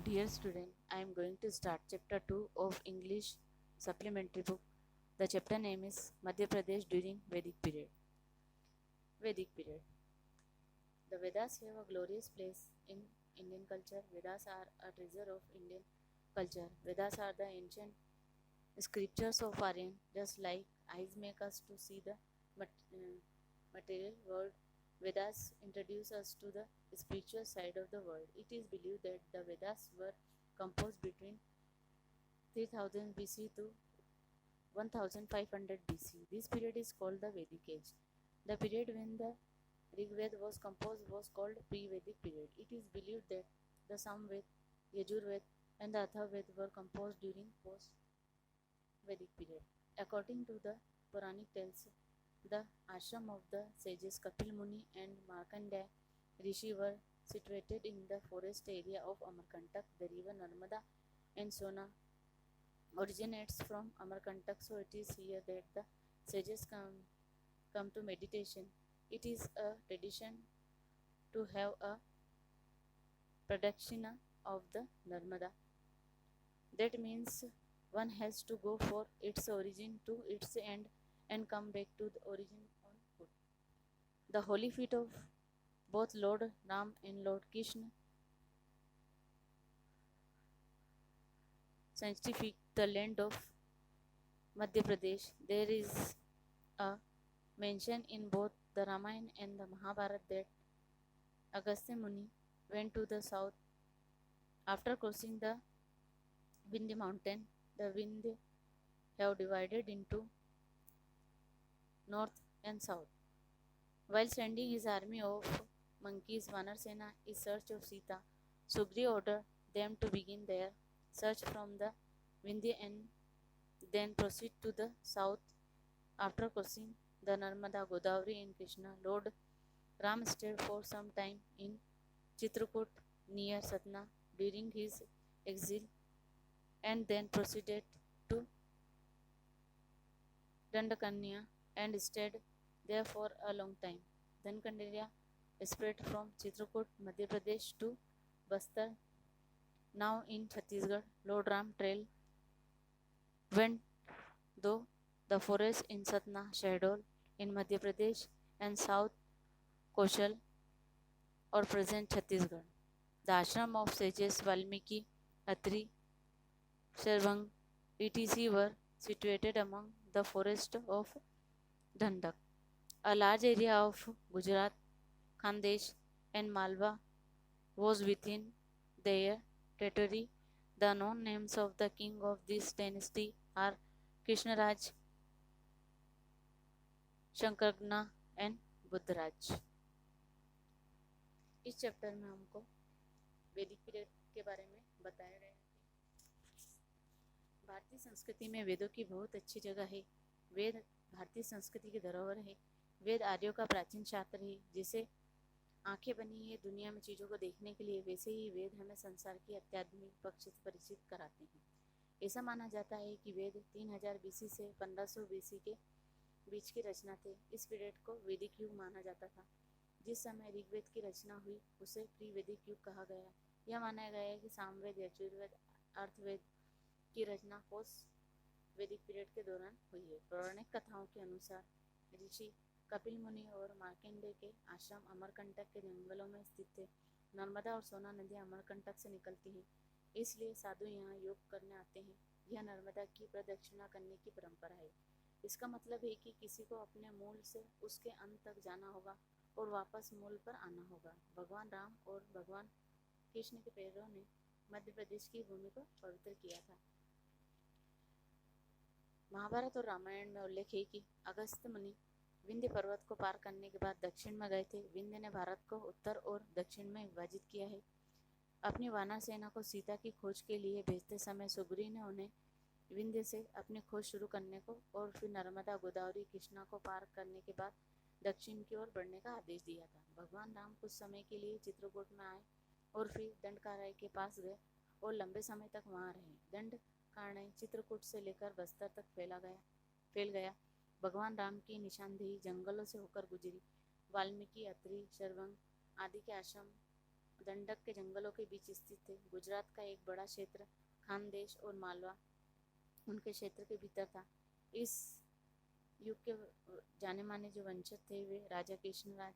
Dear student, I am going to start chapter 2 of English supplementary book. The chapter name is Madhya Pradesh during Vedic period. Vedic period. The Vedas have a glorious place in Indian culture. Vedas are a treasure of Indian culture. Vedas are the ancient scriptures of Aryan, just like eyes make us to see the material world. Vedas introduce us to the spiritual side of the world. It is believed that the Vedas were composed between 3000 BC to 1500 BC. This period is called the Vedic Age. The period when the Rig Veda was composed was called pre-Vedic period. It is believed that the Samved, Yajurved, and the Atharvaved were composed during post-Vedic period. According to the Puranic tales, the ashram of the sages Kapil Muni and Markandeya Rishi were situated in the forest area of Amarkantak. The river Narmada and Sona originates from Amarkantak, so it is here that the sages come to meditation. It is a tradition to have a pradakshina of the Narmada. That means one has to go for its origin to its end and come back to the origin on foot. The holy feet of both Lord Ram and Lord Krishna sanctify the land of Madhya Pradesh. There is a mention in both the Ramayana and the Mahabharata that Agastya Muni went to the south after crossing the Vindhya mountain. The Vindhya have divided into north and south. While sending his army of monkeys, Vanarsena in search of Sita, Sugri ordered them to begin their search from the Vindhya and then proceed to the south. After crossing the Narmada, Godavari and Krishna, Lord Ram stayed for some time in Chitrakoot near Satna during his exile and then proceeded to Dandakanya and stayed there for a long time. Then Kandiria spread from Chitrakoot, Madhya Pradesh to Bastar, now in Chhattisgarh. Lord Ram trail went though the forest in Satna, Shahdol in Madhya Pradesh and South Koshal or present Chhattisgarh. The ashram of sages Valmiki, Atri, Sharvang, etc. were situated among the forest of Dhandak. A large area of Gujarat, Khandesh and Malwa was within their territory. The known names of the king of this dynasty are Krishnaraj, Shankargna and Buddharaj. इस chapter में हमको वैदिक period के बारे में बताया गया है। भारतीय संस्कृति में वेदों की बहुत अच्छी जगह है। वेद भारतीय संस्कृति की धरोहर है। वेद आर्यों का प्राचीन शास्त्र है, जिसे आंखें बनी है दुनिया में चीज़ों को देखने के लिए, वैसे ही वेद हमें संसार की अत्याधुनिक पक्ष से परिचित कराते हैं। ऐसा माना जाता है कि वेद 3000 BC से 1500 BC के बीच की रचना थे। इस पीरियड को वैदिक युग माना जाता था। जिस समय ऋग्वेद की रचना हुई उसे प्री वैदिक युग कहा गया। यह माना गया है कि सामवेद, यजुर्वेद, अर्थवेद की रचना पोस्ट वैदिक पीरियड के दौरान हुई है। पौराणिक कथाओं के अनुसार ऋषि कपिल मुनि और मार्कंडेय के आश्रम अमरकंटक के जंगलों में स्थित थे। नर्मदा और सोना नदियाँ अमरकंटक से निकलती हैं, इसलिए साधु यहाँ योग करने आते हैं। यह नर्मदा की प्रदक्षिणा करने की परंपरा है। इसका मतलब है कि किसी को अपने मूल से उसके अंत तक जाना होगा और वापस मूल पर आना होगा। भगवान राम और भगवान कृष्ण के पैरों ने मध्य प्रदेश की भूमि को पवित्र किया था। महाभारत और रामायण में उल्लेख है कि अगस्त्य मुनि विंध्य पर्वत को पार करने के बाद दक्षिण में गए थे। विंध्य ने भारत को उत्तर और दक्षिण में विभाजित किया है। अपनी वानर सेना को सीता की खोज के लिए भेजते समय सुग्रीव ने उन्हें विंध्य से अपनी खोज शुरू करने को और फिर नर्मदा, गोदावरी, कृष्णा को पार करने के बाद दक्षिण की ओर बढ़ने का आदेश दिया था। भगवान राम कुछ समय के लिए चित्रकूट में आए और फिर दंडकारण्य के पास गए और लंबे समय तक वहाँ रहे। दंडकारण्य चित्रकूट से लेकर बस्तर तक फैल गया। भगवान राम की निशानदेही जंगलों से होकर गुजरी। वाल्मीकि, अत्रि, शर्वंग आदि के आश्रम दंडक के जंगलों के बीच स्थित थे। गुजरात का एक बड़ा क्षेत्र खानदेश और मालवा उनके क्षेत्र के भीतर था। इस युग के जाने माने जो वंशज थे वे राजा कृष्णराज,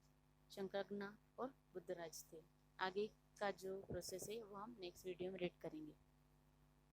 शंकरघ्ना और बुद्धराज थे। आगे का जो प्रोसेस है वो हम नेक्स्ट वीडियो में रीड करेंगे।